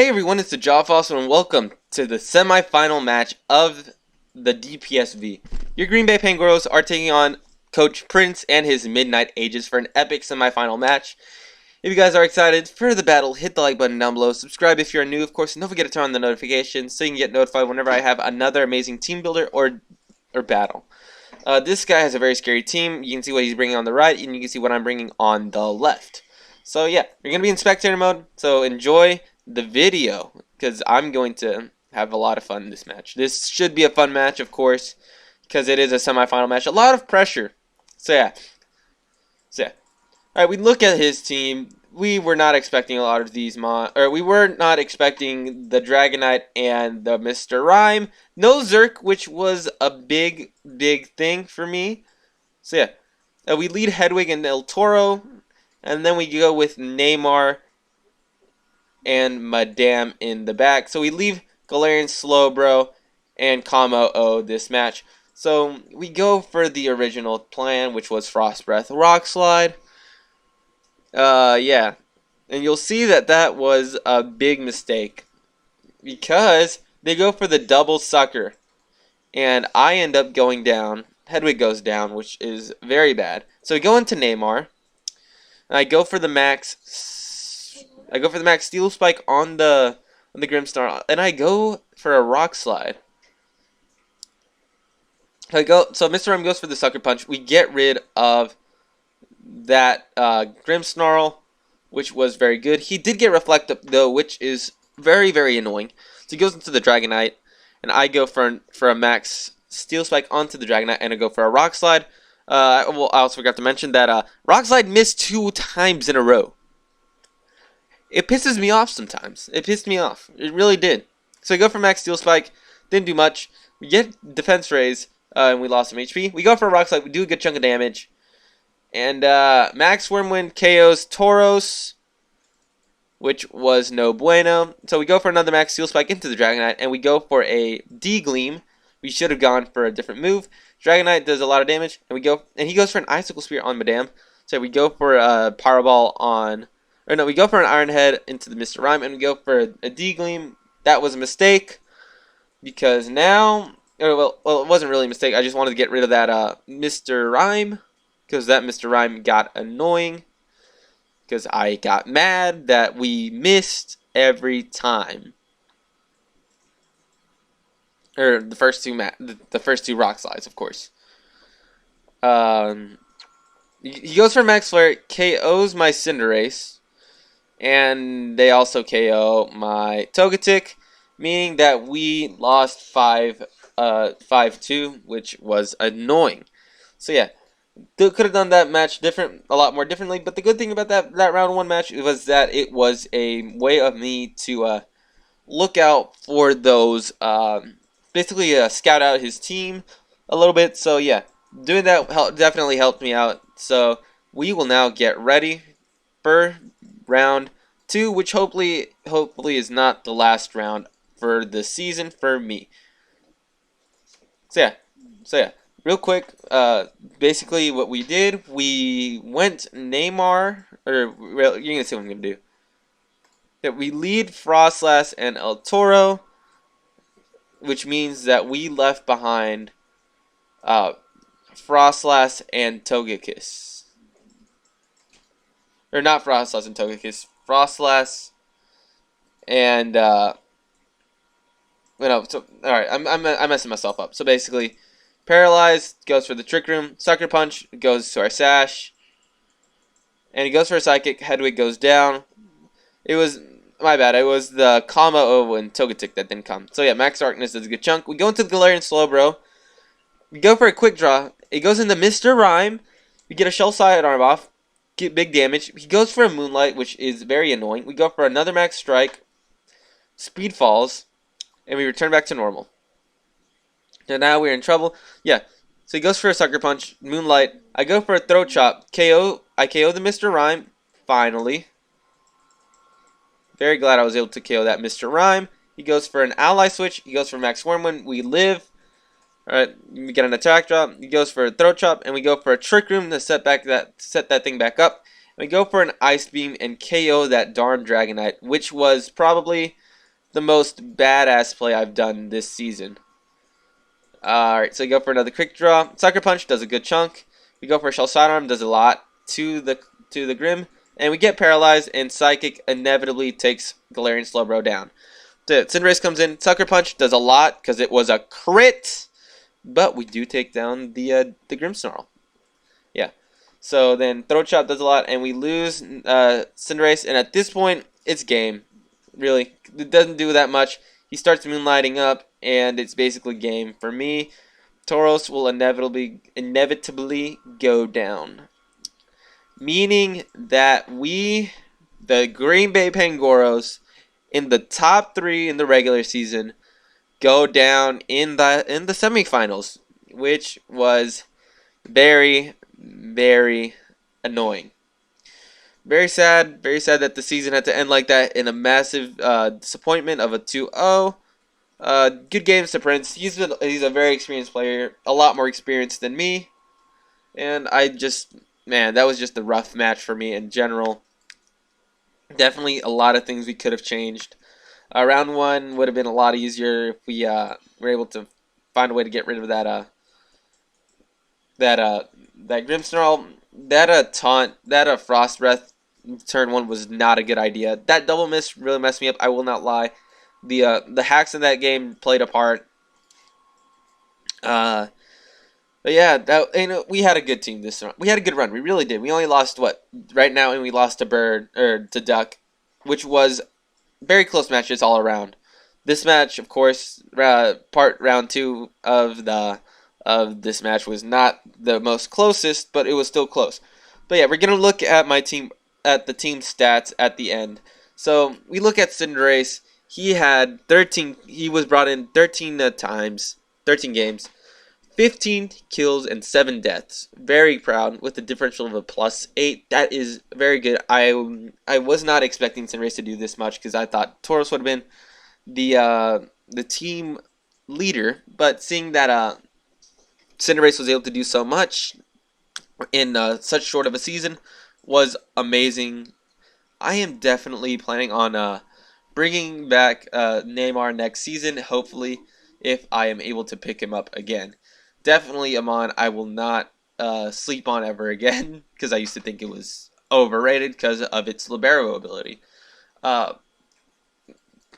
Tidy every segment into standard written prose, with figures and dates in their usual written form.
Hey everyone, it's the Jaw Fossil and welcome to the semifinal match of the DPSV. Your Green Bay Pangoros are taking on Coach Prince and his Midnight Ages for an epic semifinal match. If you guys are excited for the battle, hit the like button down below, subscribe if you're new, of course, and don't forget to turn on the notifications so you can get notified whenever I have another amazing team builder or battle. This guy has a very scary team. You can see what he's bringing on the right, and you can see what I'm bringing on the left. So yeah, you're going to be in spectator mode, so enjoy the video, because I'm going to have a lot of fun in this match. This should be a fun match, of course, because it is a semifinal match. A lot of pressure. So yeah. Alright, we look at his team. We were not expecting a lot of these we were not expecting the Dragonite and the Mr. Rhyme. No Zerk, which was a big thing for me. So yeah. We lead Hedwig and El Toro, and then we go with Neymar and Madame in the back. So we leave Galarian Slowbro and Kamo O this match. So we go for the original plan, which was Frost Breath Rock Slide. Yeah. And you'll see that was a big mistake, because they go for the double sucker. And I end up going down. Hedwig goes down, which is very bad. So we go into Neymar. And I go for the max Steel Spike on the Grimmsnarl, and I go for a Rock Slide. So Mr. M goes for the Sucker Punch. We get rid of that Grimmsnarl, which was very good. He did get Reflect Up though, which is very annoying. So he goes into the Dragonite, and I go for a max Steel Spike onto the Dragonite, and I go for a Rock Slide. I also forgot to mention that Rock Slide missed 2 times in a row. It pisses me off sometimes. It pissed me off. It really did. So I go for max Steel Spike. Didn't do much. We get Defense Raise, and we lost some HP. We go for a Rock Slide. We do a good chunk of damage. And Max Wormwind KOs Tauros, which was no bueno. So we go for another max Steel Spike into the Dragonite, and we go for a D-Gleam. We should have gone for a different move. Dragonite does a lot of damage, and he goes for an Icicle Spear on Madame. So we go for a Power Ball on... Or no, we go for an Iron Head into the Mr. Rhyme, and we go for a D-Gleam. That was a mistake, because now... Well, it wasn't really a mistake. I just wanted to get rid of that Mr. Rhyme, because that Mr. Rhyme got annoying, because I got mad that we missed every time. Or the first two Rock Slides, of course. He goes for Max Flare, KOs my Cinderace. And they also KO my Togetic, meaning that we lost 5-2, which was annoying. So yeah, could have done that match a lot more differently. But the good thing about that round 1 match was that it was a way of me to look out for those, basically scout out his team a little bit. So yeah, doing that definitely helped me out. So we will now get ready for round 2, which hopefully is not the last round for the season for me. So yeah, real quick, basically what we did, we went Neymar, or you're gonna see what I'm gonna do. Yeah, we lead Frostlass and El Toro, which means that we left behind Frostlass and Togekiss. Or not Frostlass and Togekiss. Frostlass and alright, I'm messing myself up. So basically, Paralyzed goes for the Trick Room, Sucker Punch goes to our Sash, and he goes for a Psychic. Hedwig goes down. It was my bad. It was the Kamo O and Togetic that didn't come. So yeah, Max Darkness does a good chunk. We go into the Galarian Slowbro. We go for a Quick Draw. It goes into Mr. Rhyme. We get a Shell Sidearm off. Get big damage. He goes for a Moonlight, which is very annoying. We go for another Max Strike. Speed falls. And we return back to normal. And now we're in trouble. Yeah. So he goes for a Sucker Punch. Moonlight. I go for a Throat Chop. KO. I KO the Mr. Rhyme. Finally. Very glad I was able to KO that Mr. Rhyme. He goes for an Ally Switch. He goes for Max Wormwind. We live. Alright, we get an attack drop. He goes for a Throat Chop, and we go for a Trick Room to set that thing back up. And we go for an Ice Beam and KO that darn Dragonite, which was probably the most badass play I've done this season. Alright, so we go for another quick draw. Sucker Punch does a good chunk. We go for a Shell Sidearm, does a lot to the Grim. And we get paralyzed, and Psychic inevitably takes Galarian Slowbro down. The Cinderace comes in. Sucker Punch does a lot because it was a crit. But we do take down the Grimmsnarl. Yeah. So then Throat Chop does a lot, and we lose Cinderace. And at this point, it's game. Really. It doesn't do that much. He starts moonlighting up, and it's basically game. For me, Tauros will inevitably go down. Meaning that we, the Green Bay Pangoros, in the top 3 in the regular season, go down in the semifinals, which was very, very annoying. Very sad that the season had to end like that in a massive disappointment of a 2-0. Good games to Prince. He's a very experienced player, a lot more experienced than me, and man, that was just a rough match for me in general. Definitely a lot of things we could have changed. Round 1 would have been a lot easier if we were able to find a way to get rid of that Grimmsnarl. That taunt, that Frost Breath turn 1 was not a good idea. That double miss really messed me up. I will not lie. The hacks in that game played a part. But yeah, we had a good team this run. We had a good run. We really did. We only lost right now, and we lost to Duck, which was very close matches all around. This match, of course, round 2 of this match was not the most closest, but it was still close. But yeah, we're gonna look at the team stats at the end. So we look at Cinderace. He had 13. He was brought in 13 times, 13 games, 15 kills and 7 deaths. Very proud with a differential of a +8. That is very good. I was not expecting Cinderace to do this much because I thought Tauros would have been the team leader. But seeing that Cinderace was able to do so much in such short of a season was amazing. I am definitely planning on bringing back Neymar next season, hopefully, if I am able to pick him up again. Definitely Amon I will not sleep on ever again, because I used to think it was overrated because of its libero ability.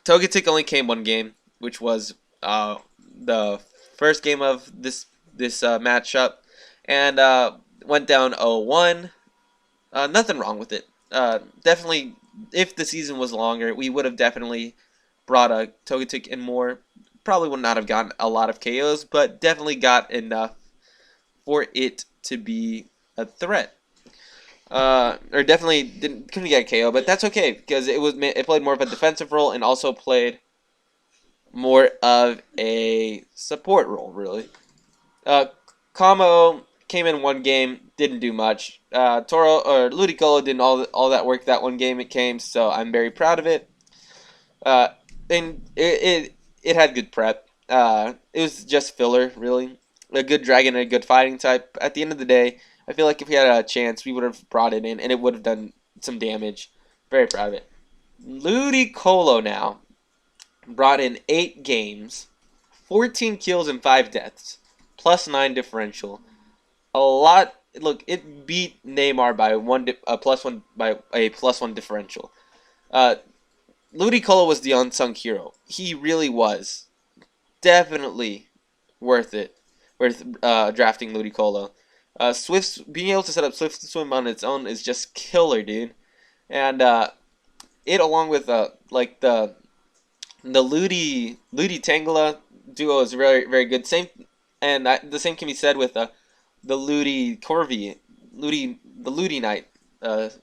Togetic only came one game, which was the first game of this matchup, and went down 0-1. Nothing wrong with it. Definitely, if the season was longer, we would have definitely brought a Togetic in more. Probably would not have gotten a lot of KOs, but definitely got enough for it to be a threat. Or definitely couldn't get a KO, but that's okay because it played more of a defensive role and also played more of a support role, really. Kamo came in one game, didn't do much. Ludicolo did all that work that one game it came, so I'm very proud of it. And it had good prep. It was just filler, really. A good dragon and a good fighting type. At the end of the day, I feel like if we had a chance, we would have brought it in, and it would have done some damage. Very proud of it. Ludicolo now brought in 8 games, 14 kills and 5 deaths, +9 differential. A lot. Look, it beat Neymar by a +1 differential. Ludicolo was the unsung hero. He really was. Definitely worth it. Worth drafting Ludicolo. Being able to set up Swift Swim on its own is just killer, dude. And it along with the Ludi Tangela duo is very very good. The same can be said with the Ludi Corvi, the Ludi Knight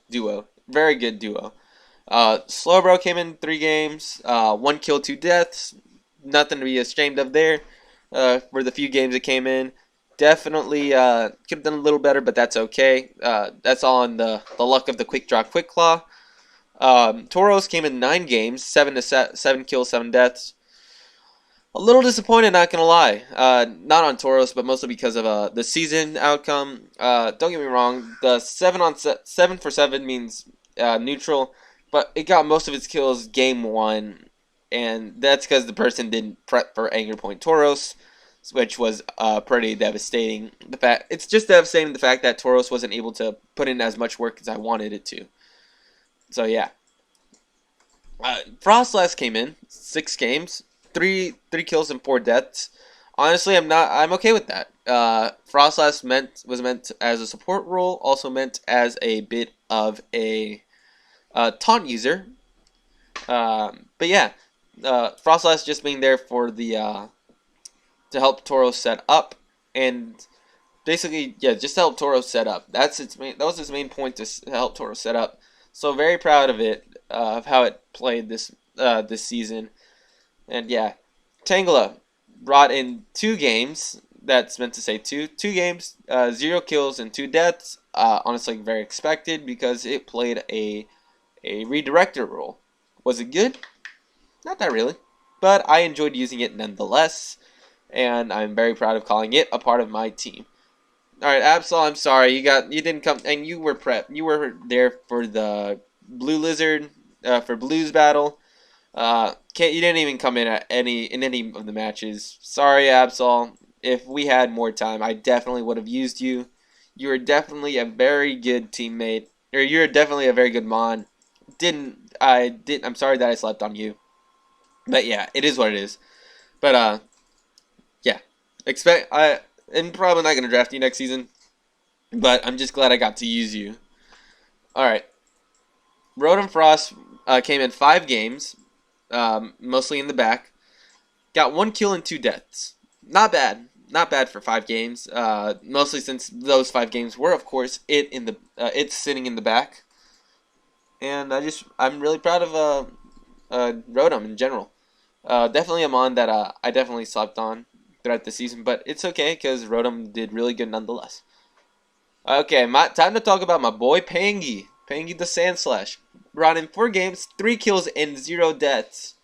duo. Very good duo. Slowbro came in 3 games, 1 kill, 2 deaths. Nothing to be ashamed of there. For the few games it came in, definitely could have done a little better, but that's okay. That's all on the luck of the quick draw, quick claw. Tauros came in 9 games, 7 kills, 7 deaths. A little disappointed, not gonna lie. Not on Tauros, but mostly because of the season outcome. Don't get me wrong, the 7 for 7 means neutral, but it got most of its kills game 1. and that's because the person didn't prep for Anger Point Tauros, which was pretty devastating. It's just devastating the fact that Tauros wasn't able to put in as much work as I wanted it to. So yeah, Frostlass came in 6 games, three kills and 4 deaths. Honestly, I'm okay with that. Frostlass was meant as a support role, also meant as a bit of a taunt user. But yeah, Frostlass just being there for the to help Tauros set up, and basically, yeah, just to help Tauros set up. That was its main point, to help Tauros set up. So very proud of it, of how it played this season. And yeah, Tangela brought in 2 games. That's meant to say two games, 0 kills and 2 deaths. Honestly, very expected because it played a redirector role. Was it good? Not that really, but I enjoyed using it nonetheless, and I'm very proud of calling it a part of my team. All right, Absol, I'm sorry you didn't come, and you were prepped. You were there for the Blue Lizard for Blues battle. You didn't even come in in any of the matches. Sorry, Absol. If we had more time, I definitely would have used you. You were definitely a very good teammate, or you're definitely a very good mon. I'm sorry that I slept on you. But yeah, it is what it is. But yeah, I'm probably not gonna draft you next season. But I'm just glad I got to use you. All right, Rotom Frost came in 5 games, mostly in the back. Got 1 kill and 2 deaths. Not bad. Not bad for 5 games. Mostly since those 5 games were, of course, it's sitting in the back. And I'm really proud of Rotom in general. Definitely a mon that I definitely slept on throughout the season, but it's okay because Rotom did really good nonetheless. Okay, time to talk about my boy Pangy. Pangy the Sandslash. Brought in 4 games, 3 kills, and 0 deaths.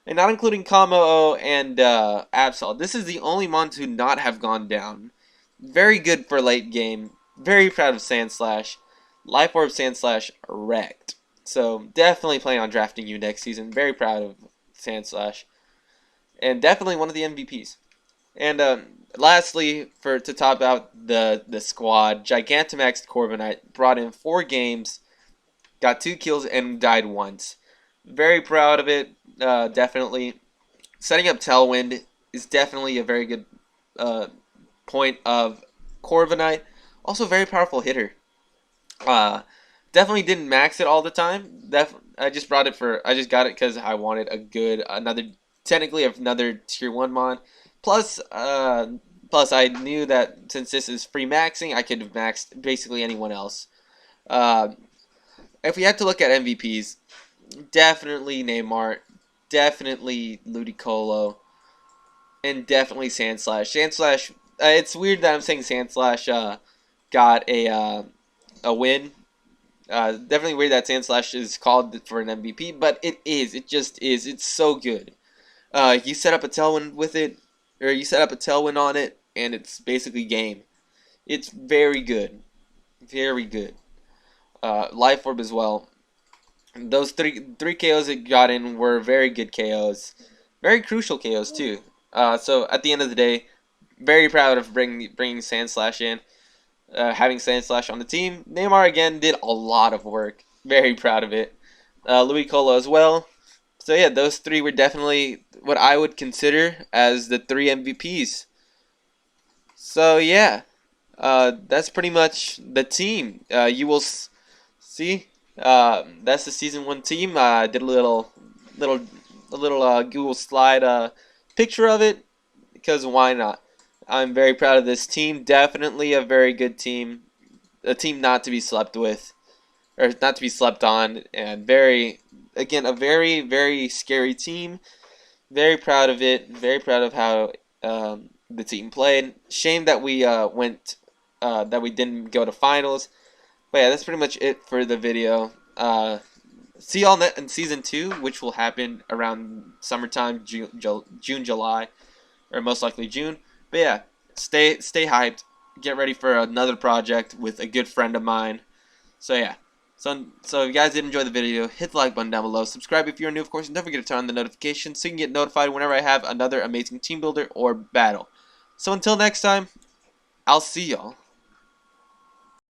And not including Kamo and Absol. This is the only mon to not have gone down. Very good for late game. Very proud of Sandslash. Life Orb Sandslash wrecked. So definitely planning on drafting you next season. Very proud of Sandslash. And definitely one of the MVPs. And lastly, to top out the squad, Gigantamax Corviknight brought in 4 games, got 2 kills, and died once. Very proud of it, definitely. Setting up Tailwind is definitely a very good point of Corviknight. Also, very powerful hitter. Definitely didn't max it all the time. I just got it because I wanted technically another tier 1 mod. Plus I knew that since this is free maxing, I could have maxed basically anyone else. If we had to look at MVPs, definitely Neymar, definitely Ludicolo, and definitely Sandslash. Sandslash, it's weird that I'm saying Sandslash got a win. Definitely weird that Sandslash is called for an MVP, but it is. It just is. It's so good. You set up a tailwind with it, or you set up a tailwind on it, and it's basically game. It's very good. Very good. Life Orb as well. Those three KOs it got in were very good KOs. Very crucial KOs, too. So, at the end of the day, very proud of bringing Sandslash in. Having Sandslash on the team. Neymar, again, did a lot of work. Very proud of it. Louis Colo as well. So, yeah, those 3 were definitely what I would consider as the 3 MVPs. So, yeah. That's pretty much the team. You will see. That's the season 1 team. I did a little Google slide picture of it because why not? I'm very proud of this team. Definitely a very good team. A team not to be slept with, or not to be slept on, and a very, very scary team. Very proud of it. Very proud of how the team played. Shame that we that we didn't go to finals. But yeah, that's pretty much it for the video. See y'all in season 2, which will happen around summertime, June, July, or most likely June. But yeah, stay hyped. Get ready for another project with a good friend of mine. So yeah, So if you guys did enjoy the video, hit the like button down below. Subscribe if you're new, of course, and don't forget to turn on the notifications so you can get notified whenever I have another amazing team builder or battle. So until next time, I'll see y'all.